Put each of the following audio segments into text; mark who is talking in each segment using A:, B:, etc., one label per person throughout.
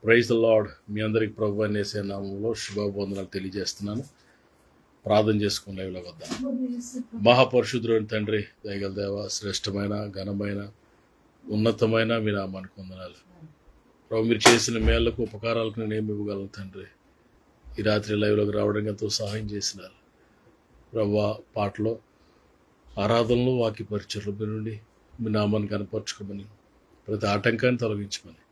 A: Praise the lord. మీ అందరికి ప్రభు అయిన యేసయ్య నామములో శుభవందనాలు తెలియజేస్తున్నాను. ప్రార్థన చేసుకుని లైవ్లో వద్దాం. మహాపరిశుద్ధుడైన తండ్రి, దయగల దేవ, శ్రేష్టమైన ఘనమైన ఉన్నతమైన మీ నామానికి వందనాలు ప్రభు. మీరు చేసిన మేళ్లకు ఉపకారాలకు నేను ఏమి ఇవ్వగలను తండ్రి. ఈ రాత్రి లైవ్లోకి రావడానికి ఎంతో సహాయం చేసినారు ప్రభు. పాటలో, ఆరాధనలో, వాక్య పరిచయలు నుండి మీ నామాన్ని కనపరచుకోమని, ప్రతి ఆటంకాన్ని తొలగించమని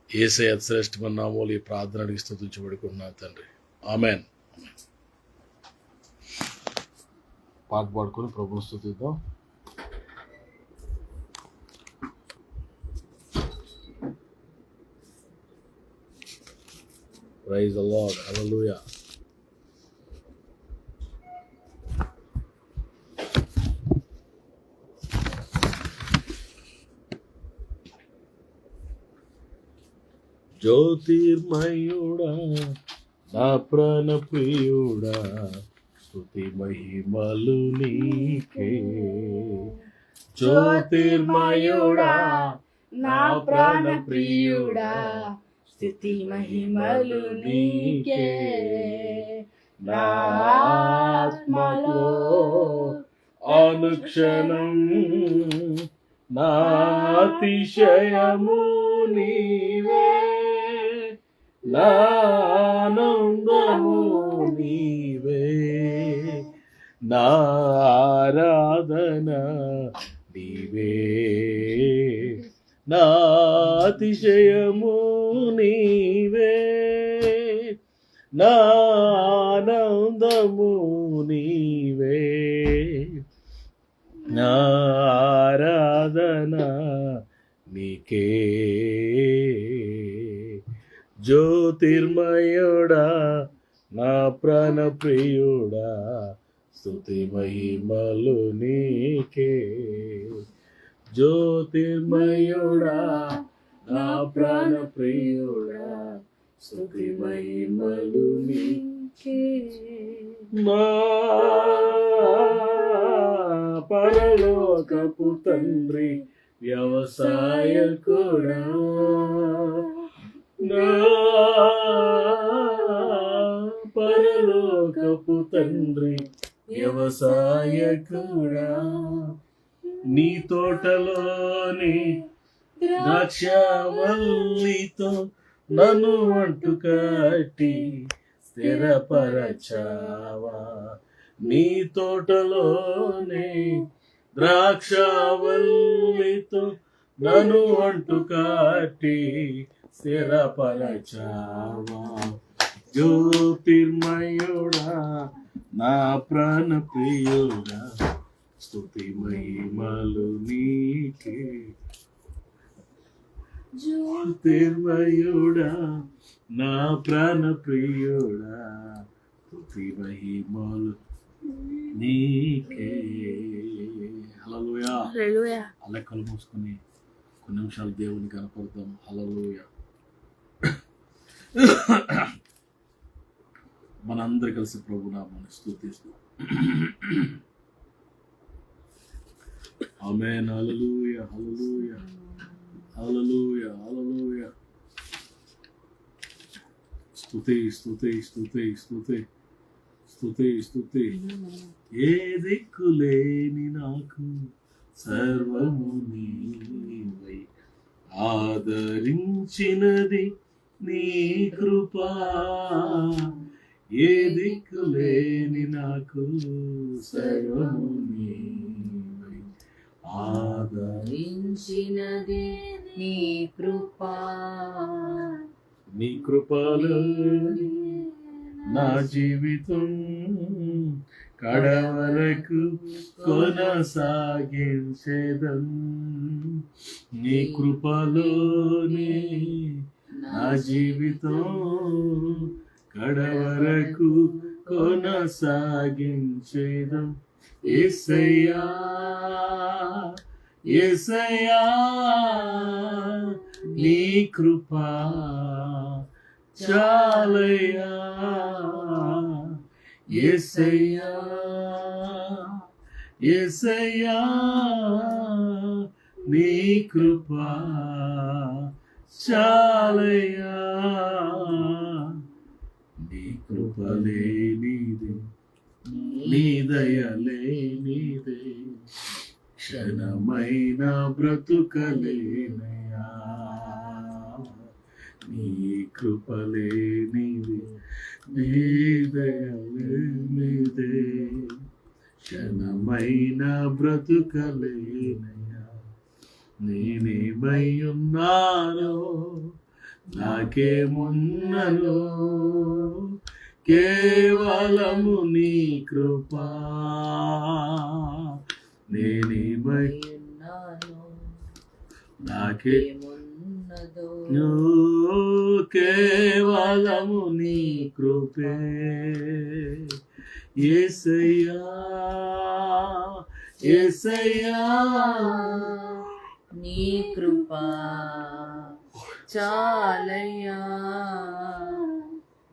A: యేసయ్య శ్రేష్టమైన నామములో ఈ ప్రార్థనకి స్తుతించబడుకుంటున్నాను తండ్రి. ఆమెన్. పాట పాడుకొని ప్రభుని స్తుతిద్దాం. Praise the Lord. హల్లెలూయా. జ్యోతిర్మయుడా నా ప్రాణ ప్రియుడా, స్తుతి మహిమలు నీకే. జ్యోతిర్మయుడా
B: నా ప్రాణ ప్రియుడా, స్తుతి మహిమలు నీకే. నా ఆత్మలో
A: అనుక్షణం నా అతిశయము నీవే, నా ఆనందము నీవే, నా ఆరాధన నీవే, నా అతిశయము నీవే, నా ఆనందము నీవే, నా ఆరాధన నీకే. జ్యోతిర్మయుడా నా ప్రాణ ప్రియుడా, స్తుతి మహిమలు నీకే. జ్యోతిర్మయుడా నా ప్రాణ ప్రియుడా, స్తుతి మహిమలు నీకే. మా పరలోకపు తండ్రి వ్యవసాయకుడా, నా పరలోకపు తండ్రి వ్యవసాయకుడా, నీ తోటలోని ద్రాక్షవల్లితో నన్ను అంటు కట్టి స్థిరపరచావా. నీ తోటలోనే ద్రాక్షవల్లితో నన్ను అంటు కట్టి స్థిరపరచావా. జ్యోతిర్మయుడా నా ప్రాణ ప్రియుడా, స్తుతి మహిమలు నీకే. జ్యోతిర్మయుడా నా ప్రాణ ప్రియుడా, స్తుతి మహిమలు నీకే. హల్లెలూయా.
B: హల్లెలూయా.
A: అలెక్కలు మూసుకొని కొన్ని నిమిషాలు దేవుని కనపడతాం. హల్లెలూయా. మనందరూ కలిసి ప్రభు నామాన్ని స్తుతిస్తాం. ఆమేన్. హల్లెలూయా, హల్లెలూయా, హల్లెలూయా, హల్లెలూయా. స్తుతి, స్తుతి, స్తుతి, స్తుతి, స్తుతి, స్తుతి. ఏ దిక్కులేని నాకు సర్వము నీవై, ఆదరించినది నీ కృపా. ఏ దిక్కులేని నాకు సర్వము నీవై,
B: ఆదరించినది నీ కృపా.
A: నీ కృపలో నా జీవితం కడవరకు కొనసాగించేదం. నీ కృపలోనే నా జీవితం కడవరకు కొనసాగించేదం. యేసయ్యా, యేసయ్యా, నీ కృపా చాలయ్యా. యేసయ్యా, యేసయ్యా, నీ కృపా చాలయ్యా నీ కృపలే నీదే నీ దయలే నీదే క్షణమైన బ్రతుకలేనయా నీ కృపలే నీదే నీ దయలే నీదే క్షణమైన బ్రతుకలేనయా నేనేమై ఉన్నానో నాకేమున్నదో కేవలము నీ కృపా నేనేమై
B: ఉన్నాను
A: నాకే
B: ఏమున్నదో
A: కేవలము నీ కృపే యేసయ్యా యేసయ్యా
B: నీ కృపా చాలయ్యా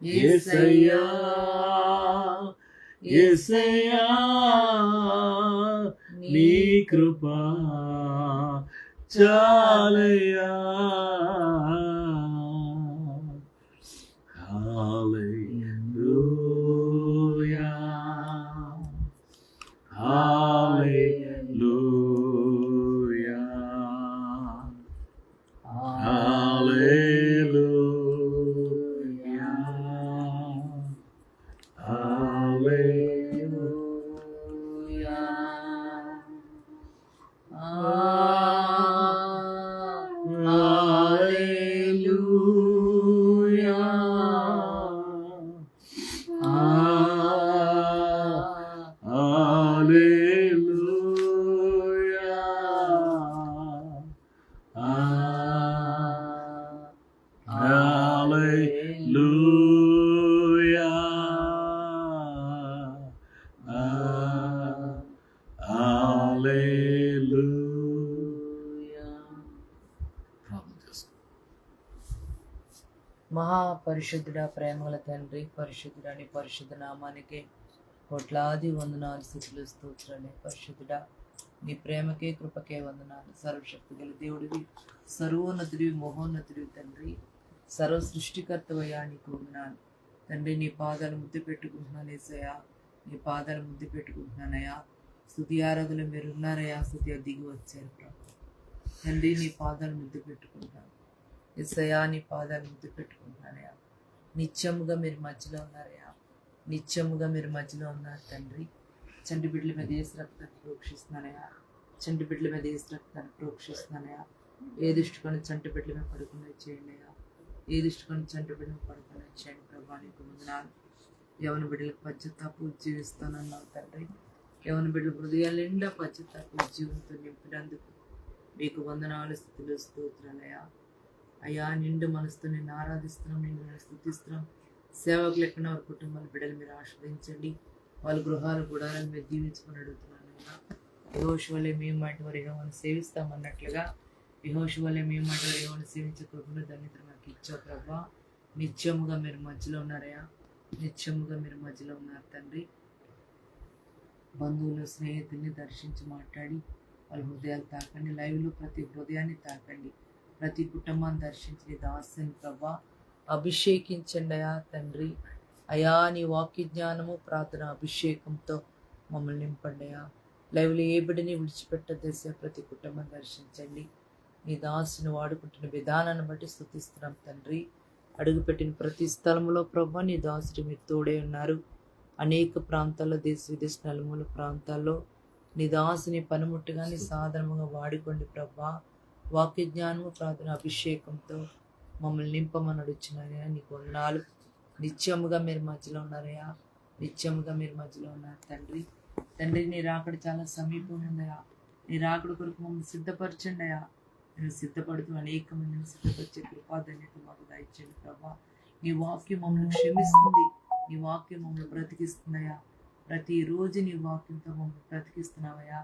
A: యేసయ్యా యేసయ్యా నీ కృపా చాలయ్యా హల్లెలూయా హల్లెలూయా హల్లెలూయా హల్లెలూయా హల్లెలూయా హల్లెలూయా హల్లెలూయా హల్లెలూయా ప్రార్థన చేసుకో.
B: మహాపరిశుద్ధుడా, ప్రేమగల తండ్రి, పరిశుద్ధుడా, నీ పరిశుద్ధ నామానికి కోట్లాది వందనాలు, స్థుతులు, స్తోత్రాలే. పరిశుద్ధుడా, నీ ప్రేమకే కృపకే వందనాలు. సర్వశక్తి గల దేవుడివి, సర్వోన్నతుడివి, మహోన్నతుడివి తండ్రి, సర్వ సృష్టికర్తవయ్యా, నీకు వందనాలు తండ్రి. నీ పాదాలు ముద్దు పెట్టుకుంటున్నాను యేసయ్యా, నీ పాదాలు ముద్దు పెట్టుకుంటున్నానయ్యా. స్తుతి ఆరాధనలు మీరు ఉన్నారయ్యా, స్తుతి దిగి వచ్చారు ప్రభు తండ్రి. నీ పాదాలు ముద్దు పెట్టుకుంటాను యేసయ్యా, నీ పాదాలు ముద్దు పెట్టుకుంటున్నానయ్యా. నిత్యముగా మీరు మధ్యలో ఉన్నారయ్యా, నిత్యముగా మీరు మధ్యలో ఉన్నారు తండ్రి. చంటి బిడ్డల మీద ఏసు రక్తాన్ని ప్రోక్షిస్తున్నానయ్యా, చంటి బిడ్డల మీద ఏసు రక్తాన్ని ప్రోక్షిస్తున్నానయ్యా. ఏ దృష్టికొని చంటి బిడ్డల మీద పడుకునే చేయండి అయ్యా, ఏ దృష్టికొని చంటి బిడ్డ మీద పడుకునే చేయండి ప్రభా. నీకు వందనాలు. యవన బిడ్డలకు పశ్చాత్తాపు జీవిస్తానన్నావు తండ్రి. యవన బిడ్డల హృదయాల నిండా పశ్చాత్తాపు జీవంతో నింపినందుకు మీకు వందనాలు, స్థుతులు, స్తోత్రాలయ్యా. అయ్యా, నిండు మనసుతో నేను ఆరాధిస్తున్నాం, నిన్ను నేను స్తుతిస్తున్నాం. సేవకులు ఎక్కడ వారి కుటుంబాల బిడ్డలు మీరు ఆశ్రయించండి, వాళ్ళ గృహాలు గుడాలను మీరు దీవించుకొని అడుగుతున్నాను అయ్యా. యెహోషువ వలె మేము మాట వారి యెహోవాను సేవిస్తామన్నట్లుగా యెహోషువ వలె మేము మాట వారి యెహోవాను సేవించే కృపను ధన్యత మాకు ఇచ్చావు ప్రభా. నిత్యముగా మీరు మధ్యలో ఉన్నారయ్యా, నిత్యముగా మీరు మధ్యలో ఉన్నారు తండ్రి. బంధువులు, స్నేహితుల్ని దర్శించి మాట్లాడి వాళ్ళ హృదయాలు తాకండి. లైవ్లో ప్రతి హృదయాన్ని తాకండి, ప్రతి కుటుంబాన్ని దర్శించి నీ దాసుని ప్రభా అభిషేకించండి అయా తండ్రి. అయా, నీ వాక్య జ్ఞానము, ప్రార్థన, అభిషేకంతో మమ్మల్ని నింపండి అయా. లైవ్లో ఏ బిడ్డని విడిచిపెట్టదేసే ప్రతి కుటుంబం దర్శించండి. నీ దాసుని వాడుకుంటున్న విధానాన్ని బట్టి స్తుతిస్తున్నాం తండ్రి. అడుగుపెట్టిన ప్రతి స్థలంలో ప్రభా నీ దాసుడు మీరు తోడే ఉన్నారు. అనేక ప్రాంతాల్లో, దేశ విదేశ నలుమూల ప్రాంతాల్లో నీ దాసుని పనిముట్టుగా నీ సాధనముగా వాడుకోండి ప్రభా. వాక్య జ్ఞానము, ప్రార్థన, అభిషేకంతో మమ్మల్ని నింపమని అడుగుచున్నారయ్యా. నీకు వందనాలు. నిత్యముగా మీరు మధ్యలో ఉన్నారయ్యా, నిత్యముగా మీరు మధ్యలో ఉన్నారు తండ్రి. తండ్రి, నీ రాకడ చాలా సమీపం ఉందయా. నీ రాకడ కొరకు మమ్మల్ని సిద్ధపరచండి అయ్యా. నేను సిద్ధపడుతూ అనేక మందిని సిద్ధపరిచే కృపాధన్యత మాకు దయచేయండి ప్రభా. నీ వాక్యం మమ్మల్ని క్షమిస్తుంది, నీ వాక్యం మమ్మల్ని బ్రతికిస్తుందయ్యా. ప్రతిరోజు నీ వాక్యంతో మమ్మల్ని బ్రతికిస్తున్నావయ్యా.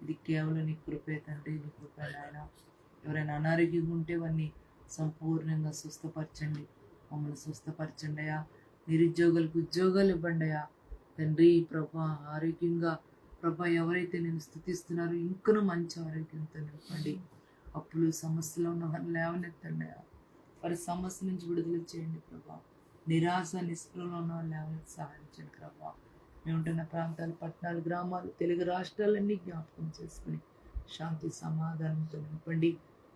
B: ఇది కేవలం నీ కృపే తండ్రి, నీ కృపే నాయన. ఎవరైనా అనారోగ్యంగా ఉంటే వారిని సంపూర్ణంగా స్వస్థపరచండి, మమ్మల్ని స్వస్థపరచండి అయ్యా. నిరుద్యోగులకు ఉద్యోగాలు ఇవ్వండి అయ్యా తండ్రి. ప్రభా, ఆరోగ్యంగా ప్రభా ఎవరైతే నేను స్తుతిస్తున్నారో ఇంకనూ మంచి ఆరోగ్యంతో నింపండి. అప్పులు సమస్యలు ఉన్న వారిని లేవనెత్తండి అయ్యా. వారి సమస్య నుంచి విడుదల చేయండి ప్రభా. నిరాశ నిస్పృహలో ఉన్న వాళ్ళు ఎవరికి సహాయం చేయండి ప్రభా. మేము ఉంటున్న ప్రాంతాలు, పట్టణాలు, గ్రామాలు, తెలుగు రాష్ట్రాలన్నీ జ్ఞాపకం చేసుకుని శాంతి సమాధానంతో నింపండి.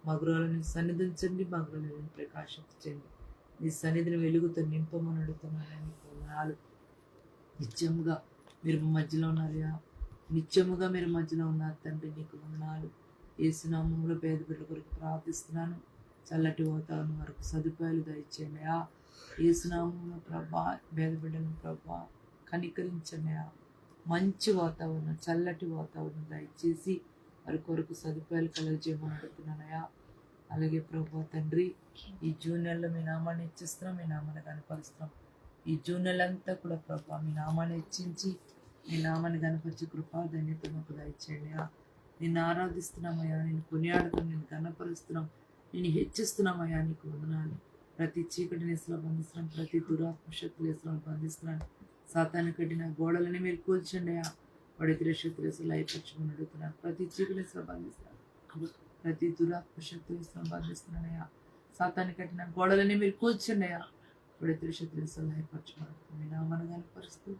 B: మగురాలను సన్నిధించండి, మగురాలను ప్రకాశించండి. నీ సన్నిధిని వెలుగుతో నింపమని అడుగుతున్నాను. వందనాలు. నిత్యముగా మీరు మా మధ్యలో ఉన్నారయ్యా, నిత్యముగా మీరు మధ్యలో ఉన్నారు తండ్రి. నీకు వందనాలు. యేసునామములో పేద బిడ్డల కొరకు ప్రార్థిస్తున్నాను. చల్లటి వాతావరణం వరకు సదుపాయాలు దయచేయండి. యేసునామములో ప్రభా పేద బిడ్డలను ప్రభా కనికరించండి. మంచి వాతావరణం, చల్లటి వాతావరణం దయచేసి వారి కొరకు సదుపాయాలు కలగజేయమని అడుగుతున్నానయ్యా. అలాగే ప్రభా తండ్రి, ఈ జూన్ నెలలో మీ నామాన్ని హెచ్చిస్తున్నాం, మీ నామాన్ని కనపరుస్తున్నాం. ఈ జూన్ నెలంతా కూడా ప్రభా మీ నామాన్ని హెచ్చించి మీ నామాన్ని కనపరిచి కృపా ధన్యత మాకు దయచేయండి. నిన్ను ఆరాధిస్తున్నామయ్యా, నేను కొనియాడుతున్నాం, నేను కనపరుస్తున్నాం, నేను హెచ్చిస్తున్నామయ్యా. నీకు వందనాలు. ప్రతి చీకటి నేసలో బంధిస్తున్నాను, ప్రతి దురాత్మ శక్తుల నేసలో బంధిస్తున్నాను. సాతాను కట్టిన గోడలని మీరు కూల్చండి అయ్యా. వాడి శక్తులు అయిపరచమని అడుగుతున్నాను. ప్రతి చీకటి నేసలో బంధిస్తున్నాను, ప్రతి దురాత్మ శక్తుల నేసలో బంధిస్తున్నానయ్యా. సాతాను కట్టిన గోడలని మీరు కూల్చండి అయ్యా. వాడి శక్తుల నేసలో అయిపరచమని మీ నామాన్ని కనపరుస్తూ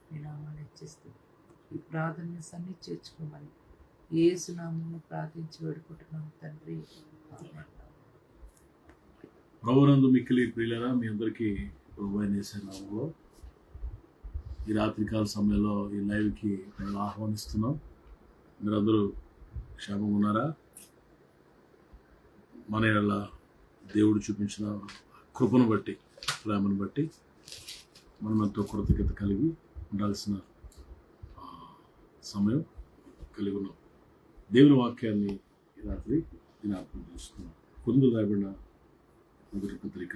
B: మీ నామాన్ని హెచ్చిస్తూ ఈ ప్రార్థన సన్ని చేర్చుకోమని యేసు నామములో ప్రార్థించి వేడుకుంటున్నాం తండ్రి. ఆమేన్.
A: ప్రభువునందు మిక్కిలి ప్రియులారా, మీ అందరికీ ప్రభువైన యేసు నామములో ఈ రాత్రికాల సమయంలో ఈ లైవ్కి మేము ఆహ్వానిస్తున్నాం. మీరందరూ క్షేమంగా ఉన్నారా? మన యెడల దేవుడు చూపించిన కృపను బట్టి, ప్రేమను బట్టి మనం ఎంతో కృతజ్ఞత కలిగి ఉండాల్సిన సమయం కలిగి ఉన్నాం. దేవుని వాక్యాన్ని ఈ రాత్రి జ్ఞాపకం చేసుకున్నాం. కొరింథీయులకు రాయబడిన మొదటి పత్రిక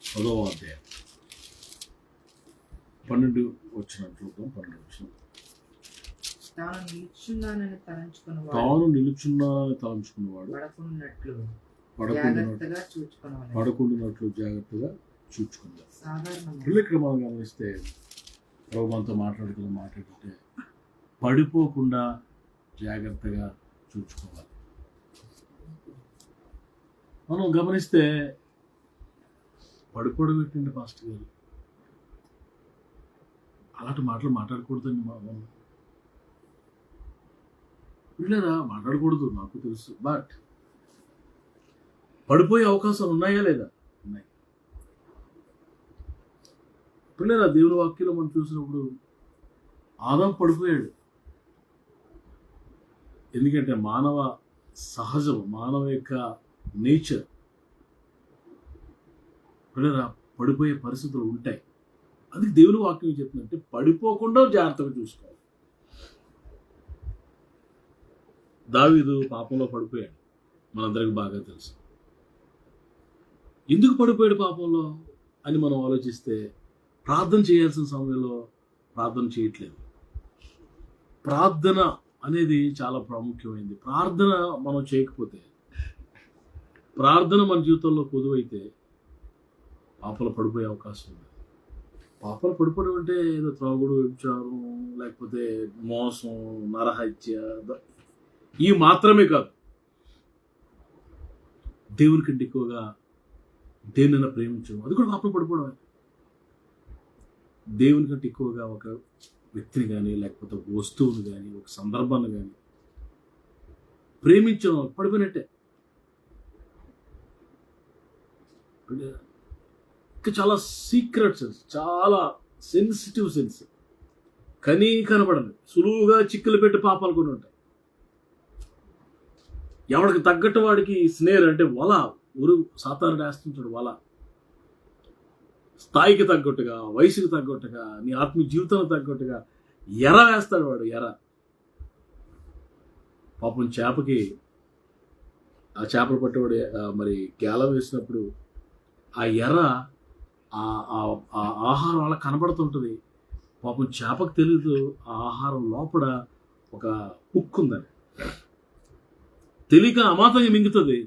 A: 10వ అధ్యాయం 12 వచనం చూద్దాం. 12 వచనం.
B: తాను నిలుచున్నానని తలంచుకున్నవాడు
A: పడకుండానట్లు జాగ్రత్తగా చూచుకున్నారు. పిల్లలు ఇక్కడ మనం గమనిస్తే ప్రభు మనతో మాట్లాడుతుంటే పడిపోకుండా జాగ్రత్తగా చూసుకోవాలి. మనం గమనిస్తే పడిపోవడం పెట్టండి పాస్టర్ గారు, అలాంటి మాటలు మాట్లాడకూడదండి. మనం పిల్లరా మాట్లాడకూడదు, నాకు తెలుసు. బట్ పడిపోయే అవకాశాలు ఉన్నాయా లేదా? ఉన్నాయి. పిల్లరా దేవుని వాక్యంలో మనం చూసినప్పుడు ఆదాము పడిపోయాడు. ఎందుకంటే మానవ సహజం, మానవ యొక్క నేచర్ పిల్లరా పడిపోయే పరిస్థితులు ఉంటాయి. అందుకే దేవుని వాక్యం చెప్తుందంటే పడిపోకుండా జాగ్రత్తగా చూసుకోవాలి. దావీదు పాపంలో పడిపోయాడు, మనందరికి బాగా తెలుసు. ఎందుకు పడిపోయాడు పాపంలో అని మనం ఆలోచిస్తే ప్రార్థన చేయాల్సిన సమయంలో ప్రార్థన చేయట్లేదు. ప్రార్థన అనేది చాలా ప్రాముఖ్యమైనది. ప్రార్థన మనం చేయకపోతే, ప్రార్థన మన జీవితంలో పొదువైతే పాపలు పడిపోయే అవకాశం ఉంది. పాపలు పడిపోవడం అంటే ఏదో త్రాగుడు, వ్యభిచారం, లేకపోతే మోసం, నరహత్య ఈ మాత్రమే కాదు. దేవుని కంటే ఎక్కువగా దేనినైనా ప్రేమించడం, అది కూడా పాపలు పడిపోవడమే. దేవుని కంటే ఎక్కువగా ఒక వ్యక్తిని కానీ, లేకపోతే ఒక వస్తువుని కానీ, ఒక సందర్భాన్ని కానీ ప్రేమించడం పడిపోయినట్టే. ఇంకా చాలా సీక్రెట్ సెన్స్, చాలా సెన్సిటివ్ సెన్స్, కనబడదు. సులువుగా చిక్కులు పెట్టి పాపాలు కొన్ని ఉంటాయి. ఎవడికి తగ్గట్టు వాడికి స్నేర్ అంటే వల, సాతానుడు వేస్తుంటాడు వల. స్థాయికి తగ్గట్టుగా, వయసుకి తగ్గట్టుగా, నీ ఆత్మీయ జీవితానికి తగ్గట్టుగా ఎర వేస్తాడు వాడు. ఎర పాపం చేపకి, ఆ చేపలు పట్టేవాడు మరి గేలం వేసినప్పుడు ఆ ఎర ఆ ఆహారం అలా కనబడుతుంటుంది. పాపం చేపకు తెలియదు ఆ ఆహారం లోపల ఒక హుక్ ఉందని. తెలియక అమాతంగా మింగుతుంది.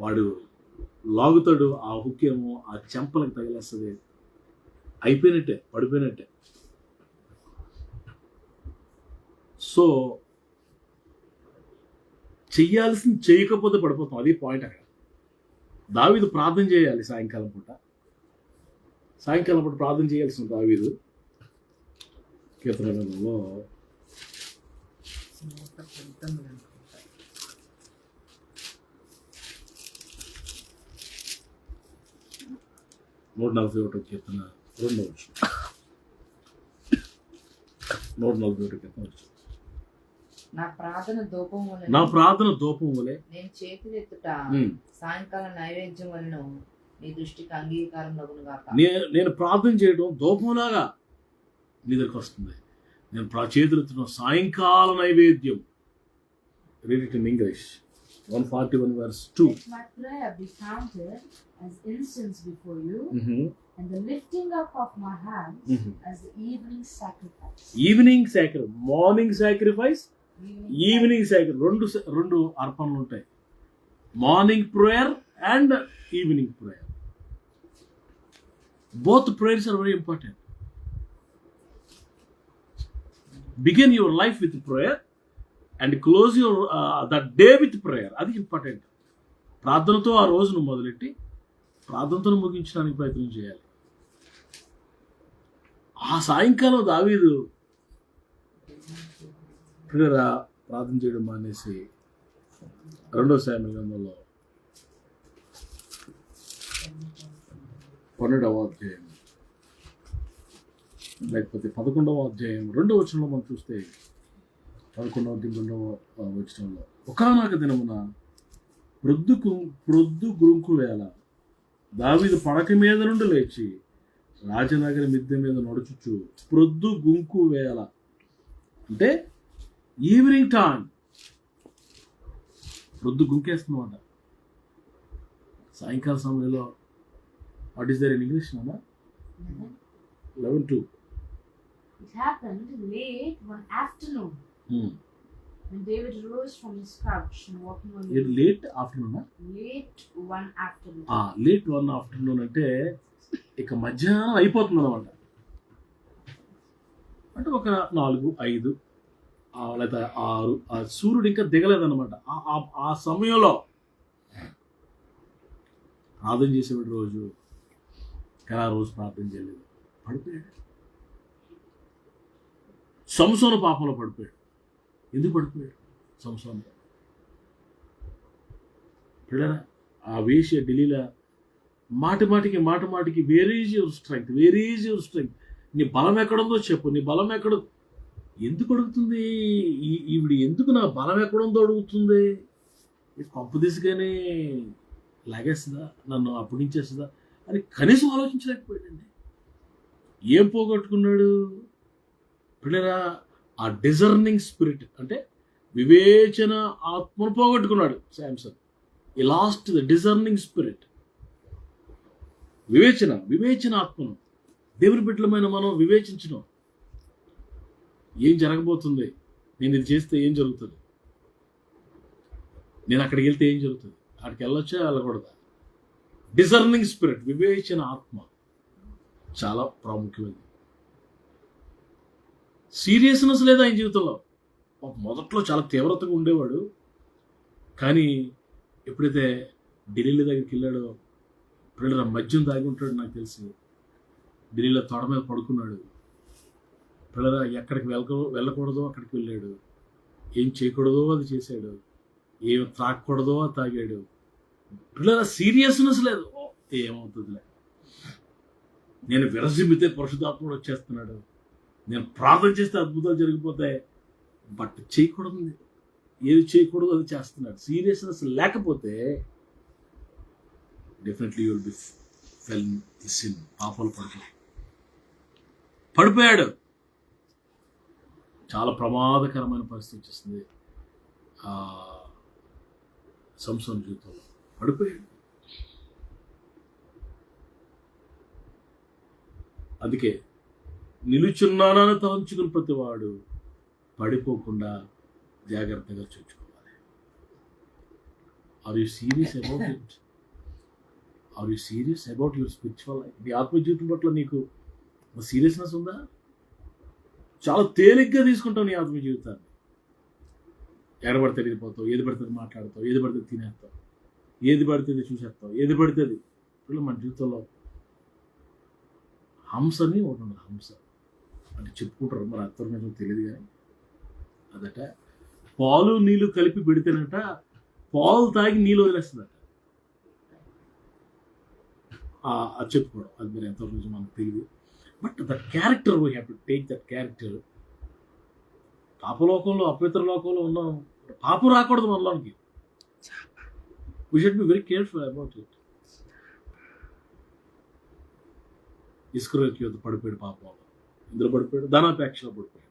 A: వాడు లాగుతాడు, ఆ హుక్ ఏమో ఆ చెంపలకు తగిలేస్తుంది. అయిపోయినట్టే, పడిపోయినట్టే. సో చెయ్యాల్సింది చేయకపోతే పడిపోతాం. అది పాయింట్ అక్కడ. దావీదు ప్రార్థన చేయాలి సాయంకాలం పూట ప్రార్థన చేయాల్సిన దావీదు కీర్తన గ్రంథంలో
B: 119 అనుకుంటా.
A: 141 కీర్తన 2వ వచనం. 141 కీర్తన వచనం.
B: నా ప్రార్థన ధూపం వలె నేను చేతులెత్తుట సాయంకాలం నైవేద్యం వలన నీ దృష్టికి అంగీకారం లగును గాక.
A: నేను ప్రార్థన చేయడం ధూపంలాగా నీ దగ్గరికి వస్తుంది. నేను చేతులెత్తున్న సాయంకాల నైవేద్యం. Read it in English. 141 verse 2.
C: Let my prayer be counted as incense before you,
A: Mhm.
C: and the lifting up of my hands as the evening sacrifice.
A: Evening sacrifice, morning sacrifice, evening sacrifice. రెండు అర్పణలు ఉంటాయి. Morning prayer and evening prayer. Both prayers are very important. Begin your life with prayer and close your the day with prayer. అది important. ప్రార్థనతో ఆ రోజును మొదలెట్టి ప్రార్థనతో ముగించడానికి ప్రయత్నం చేయాలి. ఆ సాయంకాలం దావీదు ప్రార్థన చేయడం మానేసి 2వ సామెతల గ్రంథంలో 12వ అధ్యాయం లేకపోతే 11వ అధ్యాయం 2వ వచనంలో మనం చూస్తే 11వ అధ్యాయం 2వ వచనంలో ఒకానొక దినమున ప్రొద్దు గురుంకు వేళ దావీదు పడక మీద నుండి లేచి రాజనగరి మిద్దె మీద నడుచుచు ప్రొద్దు గుంకు వేళ అంటే ఈవినింగ్ టైం ప్రొద్దు గుంకేస్తుందన్నమాట. సాయంకాల సమయంలో what is there in English నాన్న? 11:02.
C: It happened late one afternoon when David rose from his couch and walking on the
A: late afternoon.
C: late one afternoon.
A: Late 1 afternoon అంటే ఇక మధ్యాహ్నం అయిపోతుంది అనమాట. అంటే ఒక 4, 5 లేదా 6 ఆ సూర్యుడు ఇంకా దిగలేదన్నమాట. ఆ సమయంలో ప్రార్థన చేసేవాడు రోజు, కానీ ఆ రోజు ప్రార్థన చేయలేదు, పడిపోయాడు. సంసోను పాపంలో పడిపోయాడు. ఎందుకు పడిపోయాడు సంసోను? పిల్లరా, ఆ వేశ్య ఢిల్లీలో మాటి మాటికి వేర్ ఈజ్ యువర్ స్ట్రెంగ్త్, నీ బలం ఎక్కడుందో చెప్పు, నీ బలం ఎక్కడ. ఎందుకు అడుగుతుంది ఈవిడ? ఎందుకు నా బలం ఎక్కడుందో అడుగుతుంది? పంపు దిశగానే లాగేస్తుందా, నన్ను అప్పగించేస్తుందా అని కనీసం ఆలోచించలేకపోయాడండి. ఏం పోగొట్టుకున్నాడు పిల్లరా? ఆ డిజర్నింగ్ స్పిరిట్ అంటే వివేచన ఆత్మను పోగొట్టుకున్నాడు శాంసన్. ఈ లాస్ట్ ద డిజర్నింగ్ స్పిరిట్, వివేచన ఆత్మను. దేవుని బిడ్డలమైన మనం వివేచించడం. ఏం జరగబోతుంది, నేను ఇది చేస్తే ఏం జరుగుతుంది, నేను అక్కడికి వెళ్తే ఏం జరుగుతుంది, అక్కడికి వెళ్ళొచ్చా వెళ్ళకూడదా. డిజర్నింగ్ స్పిరిట్, వివేచన ఆత్మ చాలా ప్రాముఖ్యమైనది. సీరియస్నెస్ లేదు ఆయన జీవితంలో. మొదట్లో చాలా తీవ్రతగా ఉండేవాడు, కానీ ఎప్పుడైతే ఢిల్లీ దగ్గరికి వెళ్ళాడో, పిల్లల మద్యం తాగి ఉంటాడు నాకు తెలిసి, ఢిల్లీలో తొడ మీద పడుకున్నాడు. పిల్లల ఎక్కడికి వెళ్ళకూడదో అక్కడికి వెళ్ళాడు, ఏం చేయకూడదో అది చేశాడు, ఏం త్రాగకూడదో అది తాగాడు. పిల్లల సీరియస్నెస్ లేదు. ఏమవుతుందిలే, నేను విరజిమ్మితే పరిశుద్ధాత్ముడు వచ్చేస్తున్నాడు, నేను ప్రార్థన చేస్తే అద్భుతాలు జరిగిపోతాయి, బట్ చేయకూడదు, ఏది చేయకూడదు అది చేస్తున్నాడు. సీరియస్నెస్ లేకపోతే definitely you will be fell in sin, పాపాలు పడిపోయాడు. చాలా ప్రమాదకరమైన పరిస్థితి వచ్చేస్తుంది సంసోను జీవితంలో. పడిపోయాడు. అందుకే నిలుచున్నానని తలంచుకుని ప్రతివాడు పడిపోకుండా జాగ్రత్తగా చూసుకోవాలి. Are you serious about it? Are you serious about your spiritual life? నీ ఆత్మజీవితం పట్ల నీకు సీరియస్నెస్ ఉందా? చాలా తేలిగ్గా తీసుకుంటావు నీ ఆత్మ జీవితాన్ని. ఎడబడితే వెళ్ళిపోతావు, ఏది పడితే మాట్లాడతావు, ఏది పడితే తినేస్తావు, ఏది పడితే చూసేస్తావు, ఏది పడితే ఇప్పుడు మన జీవితంలో హంసని ఒకటి ఉండదు. హంస అంటే చెప్పుకుంటారు, మరి అర్థం నిజం తెలియదు కానీ అదట పాలు నీళ్ళు కలిపి పెడితేనట పాలు తాగి నీళ్ళు వదిలేస్తుందట. అది చెప్పుకోవడం అది మరి ఎంతవరకు నిజం మనకు తెలియదు. But that character we have to take that character. పాపలోకంలో అపవిత్ర లోకంలో ఉన్నాం, పాపం రాకూడదు మనలోనికి. We should be very careful about it. Iscariot పడిపోయాడు పాపంలో, ఇందులో పడిపోయాడు, ధనాపేక్షలో పడిపోయాడు.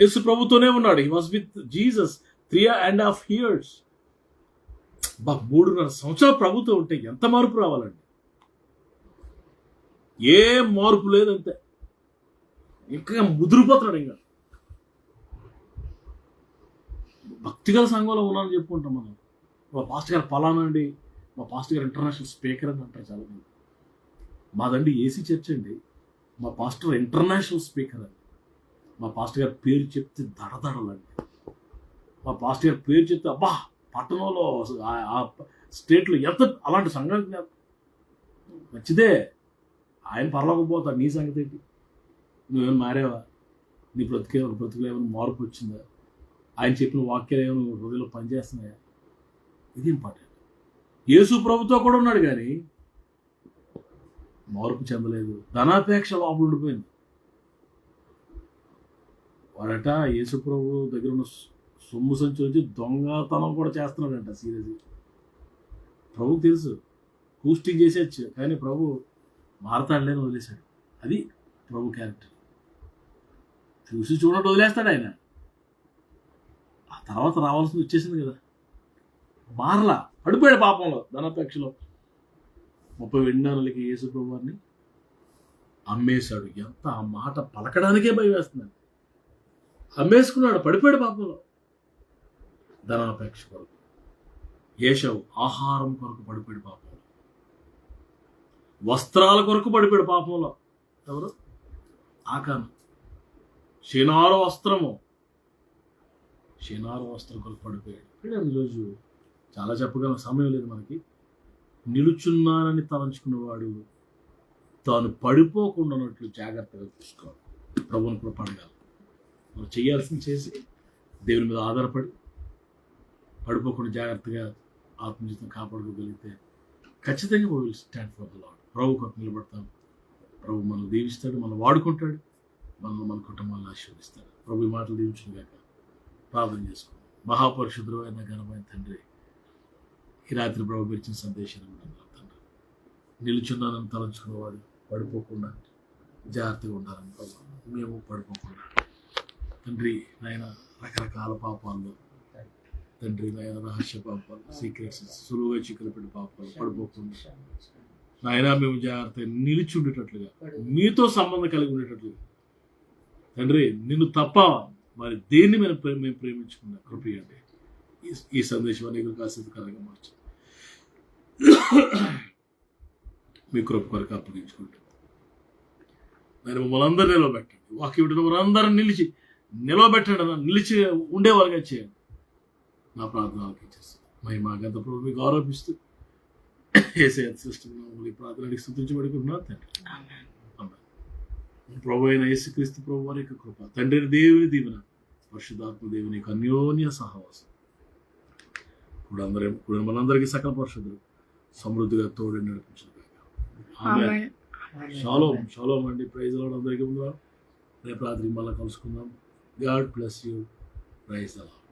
A: యేసు ప్రభుతోనే ఉన్నాడు. He was with Jesus 3.5 years. 3.5 సంవత్సరాలు ప్రభుతో ఉంటే ఎంత మార్పు రావాలండి? ఏ మార్పు లేదంతే, ఇంకా ముదిరిపోతున్నాడు. ఇంకా భక్తిగల సంఘంలో ఉన్నానని చెప్పుకుంటాం మనం. మా పాస్టర్ గారు పలానా అండి, మా పాస్టర్ గారు ఇంటర్నేషనల్ స్పీకర్ అని అంటారు చాలా మంది. మాదండి ఏసీ చర్చ్ అండి, మా పాస్టర్ ఇంటర్నేషనల్ స్పీకర్ అండి. మా పాస్టర్ గారి పేరు చెప్తే దడదడలండి. మా పాస్టర్ గారి పేరు చెప్తే అబ్బా పట్టణంలో ఆ స్టేట్లో ఎంత అలాంటి సంఘాలు మంచిదే. ఆయన పర్లోకపోతాడు, నీ సంగతి ఏంటి? నువ్వేమైనా మారావా? నీ బ్రతుకులో ఏమైనా మార్పు వచ్చిందా? ఆయన చెప్పిన వాక్యాలు ఏమైనా హృదయంలో పనిచేస్తున్నాయా? ఇది ఇంపార్టెంట్. యేసు ప్రభుతో కూడా ఉన్నాడు కానీ మార్పు చెందలేదు. ధనాపేక్ష లోపల ఉండిపోయింది. వాడట యేసు ప్రభు దగ్గర ఉన్న సొమ్ము సంచి వచ్చి దొంగతనం కూడా చేస్తున్నాడంట. సీరియస్గా ప్రభుకి తెలుసు హూస్టింగ్ చేసేచ్చు, కానీ ప్రభు మారతాడులేని వదిలేశాడు. అది ప్రభు క్యారెక్టర్. చూసి చూడండి వదిలేస్తాడు ఆయన. ఆ తర్వాత రావాల్సింది వచ్చేసింది కదా, మారలా, పడిపోయాడు పాపంలో, ధనాపేక్షలో. 30 వెండినారులకి యేసు ప్రభు వారిని అమ్మేశాడు. ఎంత ఆ మాట పలకడానికే భయం వేస్తున్నాడు. అమ్మేసుకున్నాడు, పడిపోయాడు పాపంలో. ధనాపేక్ష కొరకు. ఏషవు ఆహారం కొరకు పడిపోయాడు పాపంలో. వస్త్రాల కొరకు పడిపోయాడు పాపంలో. ఎవరు? ఆకాను. షినారు వస్త్రం కొరకు పడిపోయాడు. ఈరోజు చాలా చెప్పగలం, సమయం లేదు మనకి. నిలుచున్నానని తలంచుకున్నవాడు తాను పడిపోకుండా ఉన్నట్లు జాగ్రత్తగా చూసుకోవాలి. ప్రభువుని కూడా పడగాలి. మనం చేయాల్సింది చేసి దేవుని మీద ఆధారపడి పడిపోకుండా జాగ్రత్తగా ఆత్మజీవితం కాపాడుకోగలిగితే ఖచ్చితంగా we will stand for the Lord. ప్రభు కొరకు నిలబడతాం. ప్రభు మనల్ని దీవిస్తాడు, మనం వాడుకుంటాడు, మనల్ని మన కుటుంబాలను ఆశీర్వదిస్తాడు. ప్రభు ఈ మాటలు దీవించును గాక. ప్రార్థన చేసుకుందాం. మహాపరిశుద్ధుడు అయిన ఘనమైన తండ్రి, ఈ రాత్రి ప్రభు ఇచ్చిన సందేశాన్ని తండ్రి, నిలుచున్నానని తలంచుకున్నవాడు పడిపోకుండా జాగ్రత్తగా ఉండాలని ప్రభు, మేము పడిపోకుండా తండ్రి నాయన రకరకాల పాపాల్లో తండ్రి నాయన రహస్య పాపాలు, సీక్రెట్స్, సులువుగా చిక్కులపెట్టి పాపాలు పడిపోకుండా నాయన మేము జాగ్రత్తగా నిలిచి ఉండేటట్లుగా, మీతో సంబంధం కలిగి ఉండేటట్లుగా తండ్రి, నిన్ను తప్ప మరి దేన్ని మేము ప్రేమించుకున్నా కృపయండి. ఈ సందేశం అనేక ఆసక్తికరంగా మార్చు మీ కృప కొరకు అప్పగించుకుంటాం. నేను మమ్మల్ని అందరూ నిలవబెట్టండి. వాక్యం మనందరం నిలవబెట్టండి, నిలిచి ఉండేవారుగా చేయండి. నా ప్రార్థనలకు ఇచ్చేస్తాను. మహిమ గంత ప్రభు మీకు ఆరోపిస్తూ ఏసే సృష్టి ప్రార్థనకి స్తుతించబడుకుంటున్నాను తండ్రి. ప్రభు అయిన యేసుక్రీస్తు ప్రభు వారి యొక్క కృప, తండ్రి దేవుని దీవెన, పరిశుద్ధాత్మ దేవుని యొక్క అన్యోన్య సహవాసం కూడా మనందరికీ సకల పరిశుద్ధులు సమృద్ధిగా తోడు నడిపించారు. షాలోమ్ అండి. ప్రైజ్ లార్డ్ అందరికీ ముందు. రేపు రాత్రి మళ్ళీ కలుసుకుందాం. God bless you. Praise the lord.